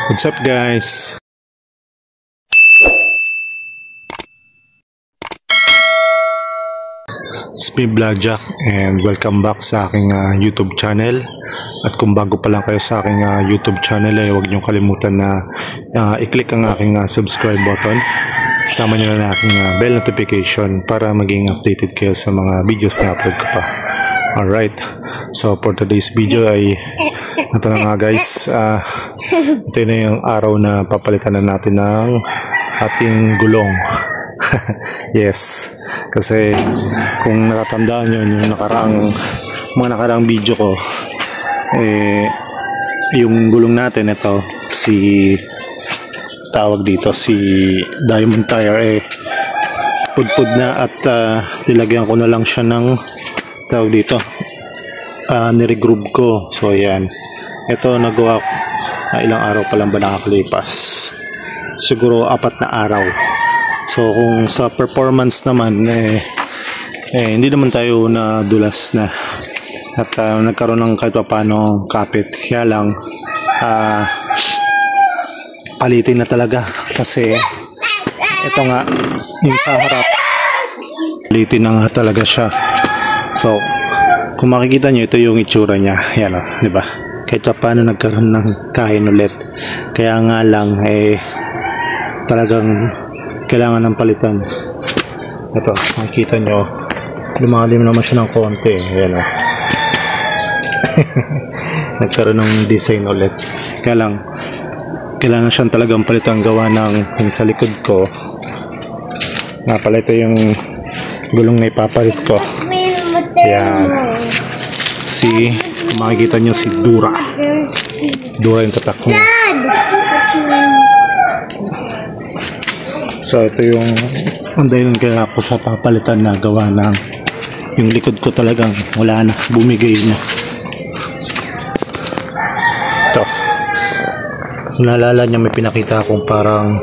What's up guys? It's me Blackjack and welcome back sa aking YouTube channel. At kung bago pa lang kayo sa aking YouTube channel ay huwag niyong kalimutan na i-click ang aking subscribe button. Sama niyo na aking bell notification para maging updated kayo sa mga videos na upload ko pa. Alright, so for today's video ay ito na nga guys, ito na yung araw na papalitan na natin ng ating gulong. Yes, kasi kung natatandaan nyo yung mga nakaraang video ko, yung gulong natin ito, tawag dito si Diamond Tire, pudpud na at nilagyan ko na lang siya ng tawag dito, niregroove ko. So yan, ito nagawa ilang araw pa lang ba nakakalipas, siguro 4 na araw. So kung sa performance naman hindi naman tayo nadulas na at nagkaroon ng kahit pa paano kapit, kaya lang palitin na talaga kasi ito nga yung sa harap palitin na nga talaga siya. So kung makikita nyo, ito yung itsura niya, yan o, diba? Kahit pa paano nagkaroon ng kain ulit, kaya nga lang talagang kailangan ng palitan. Ito, makikita nyo, lumalim naman siya ng konti, yan o. Nagkaroon ng design ulit, kaya lang kailangan siyang talagang palitan. Gawa ng yung sa likod ko nga pala, ito yung gulong na ipapalit ko. Yan, makikita nyo si Dura yung tatak niya. So ito yung dahilan kaya ako sa papalitan na gawa ng yung likod ko talagang wala na, bumigay na. Ito, naalala nyo may pinakita akong parang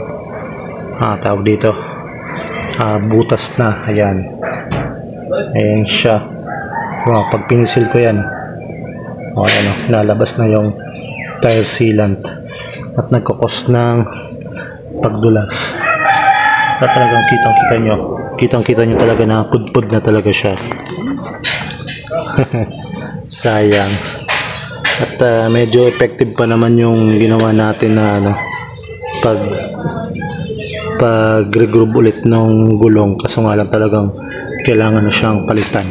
tawag dito, butas na, ayan siya. Wow, pag pinisil ko yan, lalabas na yung tire sealant at nagkukos ng pagdulas. At talagang kitang-kita nyo talaga na pudpud na talaga siya. Sayang. At medyo effective pa naman yung ginawa natin na pag-regroove ulit ng gulong, kaso nga lang talagang kailangan na siyang palitan.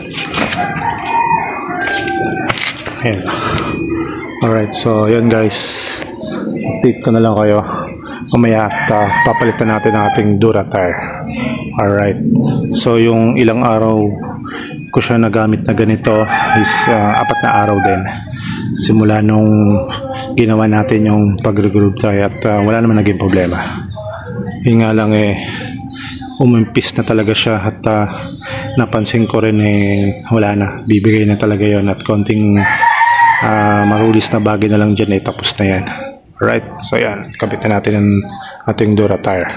Ayan. Alright, so yun guys, update ko na lang kayo mamaya at papalitan natin ang ating Dura tire. Alright, so yung ilang araw ko siya nagamit na ganito is 4 na araw din simula nung ginawa natin yung pag-regroove tire at wala naman naging problema. Yun nga lang umimpis na talaga siya at napansin ko rin wala na, bibigay na talaga yon at konting marulis na bagay na lang dyan tapos na yan. Alright, so yan, kapitan natin ang ating Dura tire.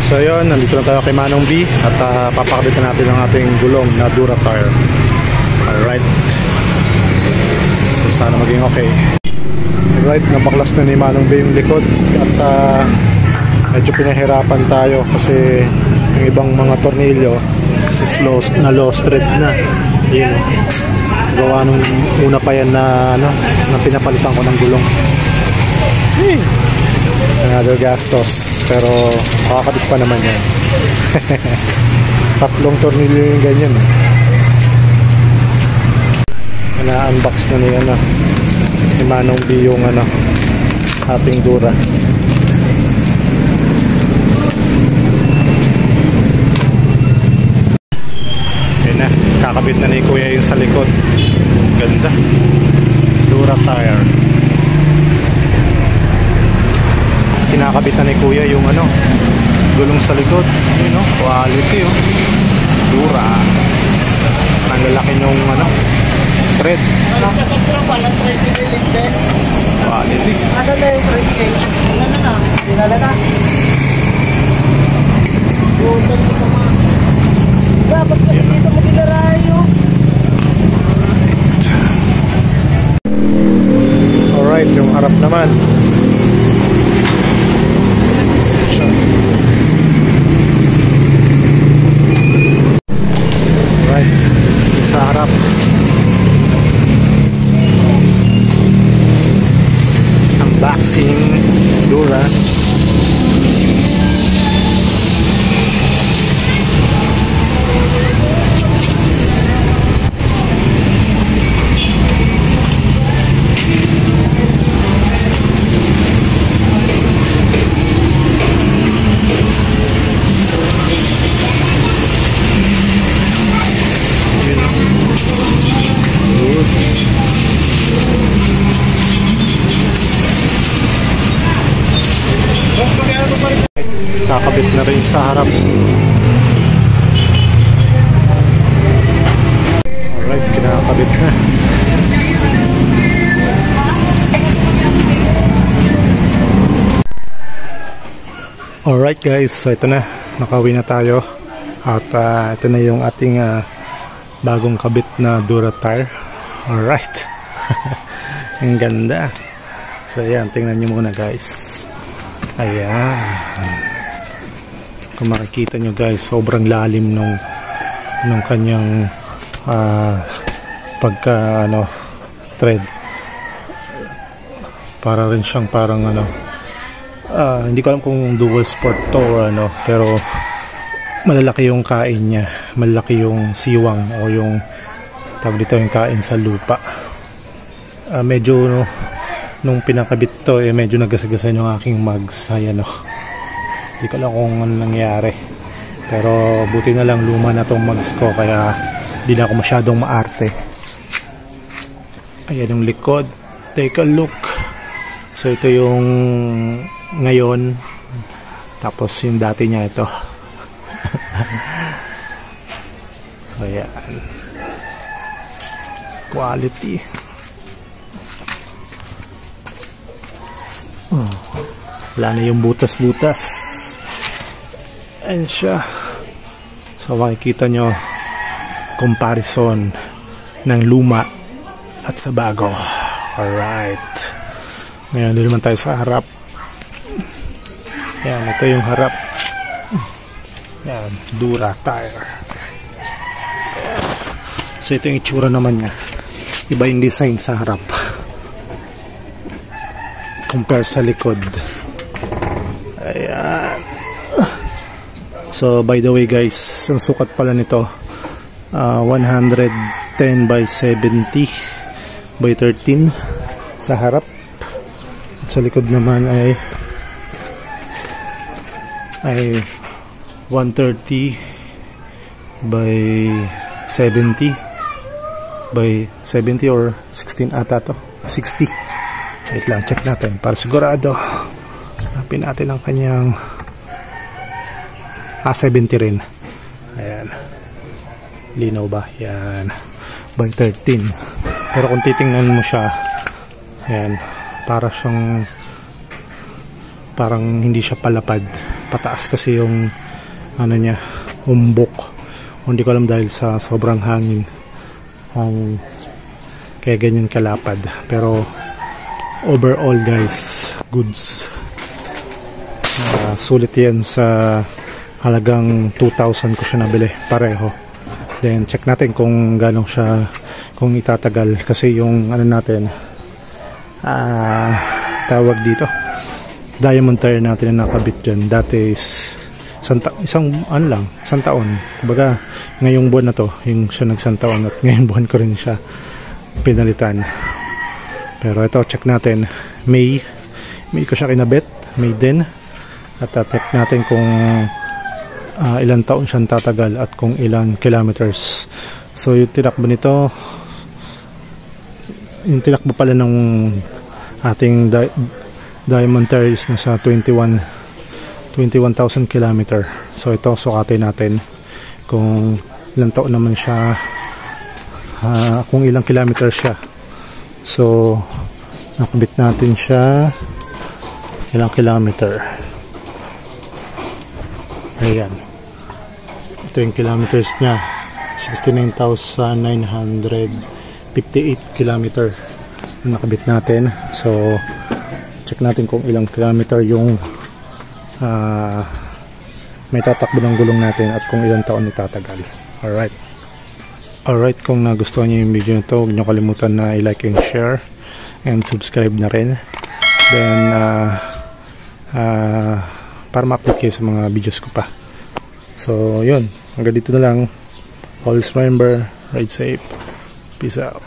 So yun, nandito na tayo kay Manong B at papakapitan natin ang ating gulong na Dura tire. Alright, so sana maging okay. Alright, nabaklas na ni Manong B yung likod at medyo pinahirapan tayo kasi yung ibang mga tornilyo is na lost thread na. Yun, gawa nung una pa yan na pinapalitan ko ng gulong. Another gastos, pero makakabit pa naman yan. 3 tornilyo yung ganyan. Na-unbox na niya ni Manong B yung ating Dura. Kakabit na ni Kuya yung sa likod. Ganda, Dura tire. Kinakabit na ni Kuya yung gulong sa likod. Quality Dura. Ang lalaki yung thread. Quality. Asa na yung thread cage? Ano na? Dinalata? Butan ko sa mga dapat kasi dito magigarayo. Alright, yung harap naman. Right, sa harap. Unboxing Dura. Kakabit na rin sa harap. Alright, kinakabit na. Alright guys, so ito na, nakauwi na tayo. At ito na yung ating bagong kabit na Dura tire. Alright. Ang ganda. So yan, tingnan nyo muna guys. Ayan. Kung makikita nyo guys, sobrang lalim nung kanyang pagka thread. Para rin siyang parang hindi ko alam kung dual sport to or pero malalaki yung kain niya, malalaki yung siwang o yung tawag dito yung kain sa lupa. Medyo nung pinakabit to medyo nagasagasan yung aking mags. Ayan hindi ko alam kung ano nangyari, pero buti na lang luma na tong mags ko kaya hindi na ako masyadong maarte. Ayan yung likod, take a look. So ito yung ngayon, tapos yung dati niya ito. So ayan, quality. Wala na yung butas-butas. Ayan siya. So makikita nyo comparison ng luma at sa bago. Alright, ngayon doon naman tayo sa harap. Ayan, ito yung harap. Ayan, Dura tire. Ayan. So ito yung itsura naman niya. Iba yung design sa harap compare sa likod. Ayan. So by the way guys, ang sukat pala nito 110 by 70 by 13 sa harap. Sa likod naman ay 130 by 70 by 70 or 16 ata to, 60. Wait lang, check natin para sigurado. Hanapin natin ang kanyang 70 rin. Ayan, linaw ba? Yan, by 13. Pero kung titingnan mo siya, ayan, para siyang parang hindi siya palapad, pataas kasi yung ano niya, umbok. Hindi ko alam dahil sa sobrang hangin kaya ganyan kalapad. Pero overall guys, goods. Sulit yan sa halagang 2,000 ko siya nabili, pareho. Then check natin kung gano'ng siya, kung itatagal, kasi yung ano natin tawag dito, diamond tire natin na nakabit dyan dati is isang taon. Kumbaga ngayong buwan na to yung siya nagsang taon, at ngayong buwan ko rin siya pinalitan. Pero ito, check natin, May ko siya kinabit, May din. At check natin kung ilang taon siyang tatagal at kung ilang kilometers. So yung tinakbo nito, yung tinakbo pala ng ating diamond tire is nasa 21,000 kilometer. So ito, sukatin natin kung ilang taon naman siya, kung ilang kilometer siya. So nakabit natin siya, ilang kilometer. Ayan, ito yung kilometers niya, 69,958 kilometer. na nakabit natin. So check natin kung ilang kilometer yung may tatakbo ng gulong natin at kung ilang taon itatagal. Alright, kung nagustuhan niyo yung video na to, huwag niyo kalimutan na i-like and share and subscribe na rin. Then para ma-update kayo sa mga videos ko pa. So yun, hanggang dito na lang. Always remember, ride safe. Peace out.